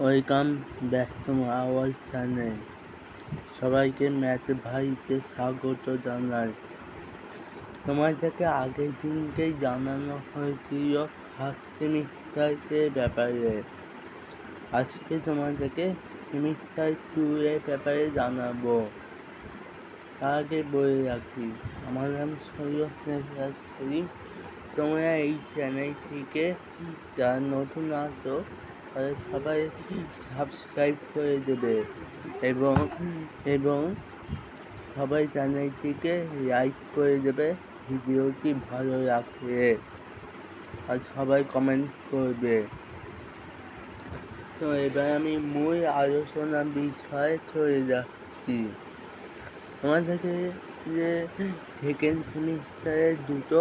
Welcome back to our channel. সবাইকে math ভাইতে স্বাগত জানাই। তোমাদেরকে আগের দিনকেই জানানো হয়েছিল ফার্স্ট সেমিস্টারের ব্যাপারে। আজকে তোমাদেরকে সেমিস্টার 2 এর ব্যাপারে জানাবো। তার আগে বলে রাখি, আমার নাম সৈয়দ নেজাজ করিম। তোমরা এই চ্যানেলটিকে যারা নতুন আছো তারা সবাই সাবস্ক্রাইব করে দেবে এবং সবাই চ্যানেলটিকে লাইক করে দেবে ভিডিওটি ভালো লাগলে, আর সবাই কমেন্ট করবে। তো এবার আমি মূল আলোচনা বিষয়ে চলে যাচ্ছি। আমাদেরকে যে সেকেন্ড সেমিস্টারে দুটো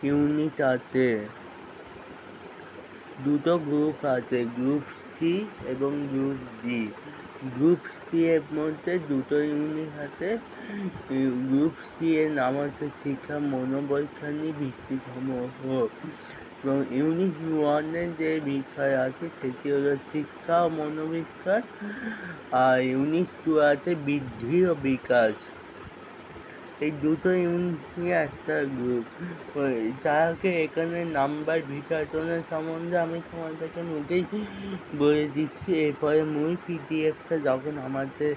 ইউনিট আছে, দুটো গ্রুপ আছে, গ্রুপ সি এবং গ্রুপ ডি। গ্রুপ সি এর মধ্যে দুটো ইউনিট আছে। গ্রুপ সি এর নাম হচ্ছে শিক্ষা মনোবৈজ্ঞানিক ভিত্তিসমূহ, এবং ইউনিট 1 যে বিষয় আছে সেটি হলো শিক্ষা ও মনোবিজ্ঞান, আর ইউনিট 2 আছে বৃদ্ধি ও বিকাশ। এই দুটো ইউনিট নিয়ে একটা গ্রুপ। তাকে এখানে নাম্বার বিভাজনের সম্বন্ধে আমি তোমাদেরকে মুখেই বলে দিচ্ছি। এরপরে মূল পিডিএফটা যখন আমাদের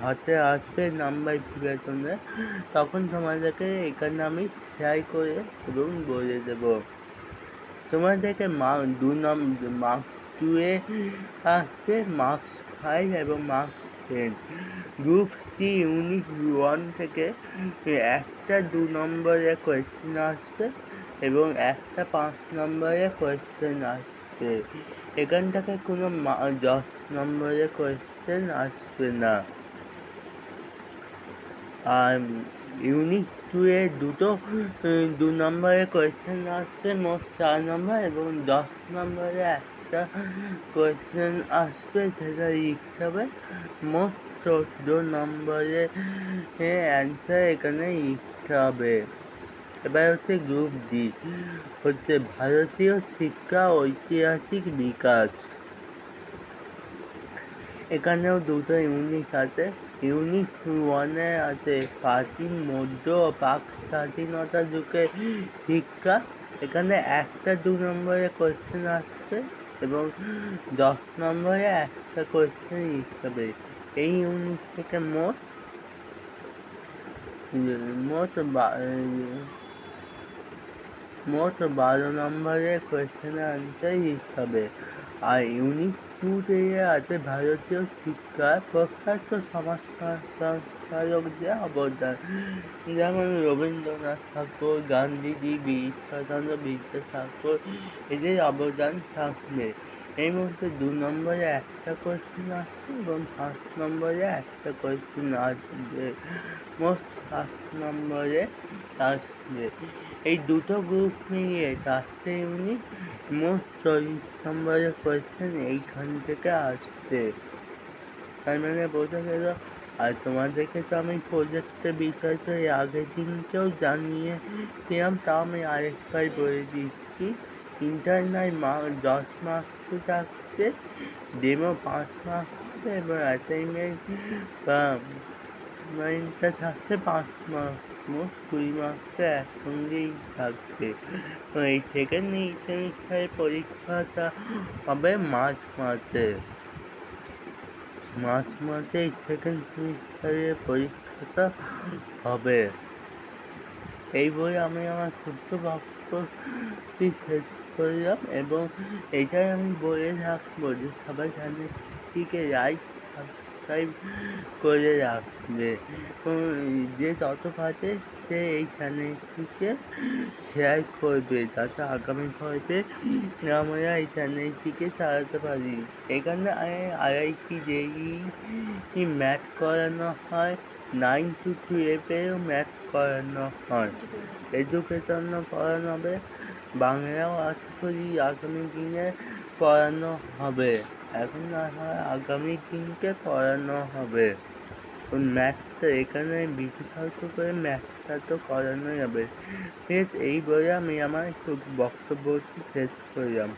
হাতে আসবে নাম্বার বিভাজনে, তখন তোমাদেরকে এখানে আমি শেয়ার করে এবং বলে দেবো। তোমাদেরকে মার্কস 2 এ আসবে মার্কস 5 এবং মার্কস 10। গ্রুপ সি ইউনিট 1 থেকে একটা 2 নম্বরের কোয়েশ্চেন আসবে এবং একটা 5 নম্বরের কোয়েশ্চেন আসবে। এখান থেকে কোনো 10 নম্বরের কোয়েশ্চেন আসবে না। আর ইউনিট 2 এ দুটো 2 নম্বরের কোয়েশ্চেন আসবে, মোট 4 নম্বর, এবং 10 নম্বরে একটা কোয়েশ্চেন আসবে, সেটা লিখতে হবে। মোট 14 নম্বরের অ্যান্সার এখানে লিখতে হবে। এবার হচ্ছে গ্রুপ ডি, হচ্ছে ভারতীয় শিক্ষা ঐতিহাসিক বিকাশ। এখানেও দুটো ইউনিট আছে। ইউনিট 1 আছে প্রাচীন, মধ্য ও প্রাক স্বাধীনতা যুগের শিক্ষা। এখানে একটা 2 নম্বরের কোয়েশ্চেন আসবে এবং 10 নম্বরে একটা কোয়েশ্চেন লিখতে হবে। এই ইউনিট থেকে মোট 12 নম্বরের কোয়েশ্চেনের আনসার লিখতে হবে। আর ইউনিট 2 থেকে আছে ভারতীয় শিক্ষার প্রখ্যাত সমাজ সংস্কারকদের অবদান, যেমন রবীন্দ্রনাথ ঠাকুর, গান্ধীজি, ঈশ্বরচন্দ্র বিদ্যাসাগর, এদের অবদান থাকবে। এর মধ্যে 2 নম্বরে একটা কোয়েশ্চেন আসবে এবং 5 নম্বরে একটা কোয়েশ্চেন আসবে, মোট 7 নম্বরে আসবে। এই দুটো গ্রুপ মিলিয়ে 4টে ইউনিট, মোট 40 নম্বরের কোয়েশ্চেন এইখান থেকে আসবে। তার মানে বোঝা গেল। আর তোমাদেরকে তো আমি প্রজেক্টের বিষয়টা আগের দিনকেও জানিয়েছিলাম, তাও আমি আরেকবার বলে দিচ্ছি। ইন্টারনাল 10 মার্কসে থাকবে, ডেমো 5 মার্কসে, এবং অ্যাসাইনমেন্টটা থাকবে 5 মার্কস, মোট 20 মার্কসে একসঙ্গেই থাকবে। তো এই সেকেন্ড সেমিস্টারের পরীক্ষাটা হবে মার্চ মাসে এই সেকেন্ড সেমিস্টারের পরীক্ষাটা হবে। এই বই আমি আমার ক্ষুদ্র বক্তব্যটি শেষ করলাম, এবং এটাই আমি বলে রাখবো যে সবাই চ্যানেলটিকে লাইক সাবস্ক্রাইব করে রাখবে, যে যত পারে সে এই চ্যানেলটিকে শেয়ার করবে, যাতে আগামী পর্বে আমরা এই চ্যানেলটিকে চালাতে পারি। এখানে IIT JEE ম্যাথ করানো হয়, 9 to 12 ম্যাথ করানো হয়, এডুকেশনও পড়ানো হবে, বাংলাও আশা করি আগামী দিনে পড়ানো হবে। এখন না হয় আগামী দিনকে পড়ানো হবে। ম্যাথটা এখানে বিশেষত করে ম্যাথটা তো করানোই হবে। এই বলে আমি আমার বক্তব্যটি শেষ করলাম।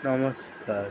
নমস্কার।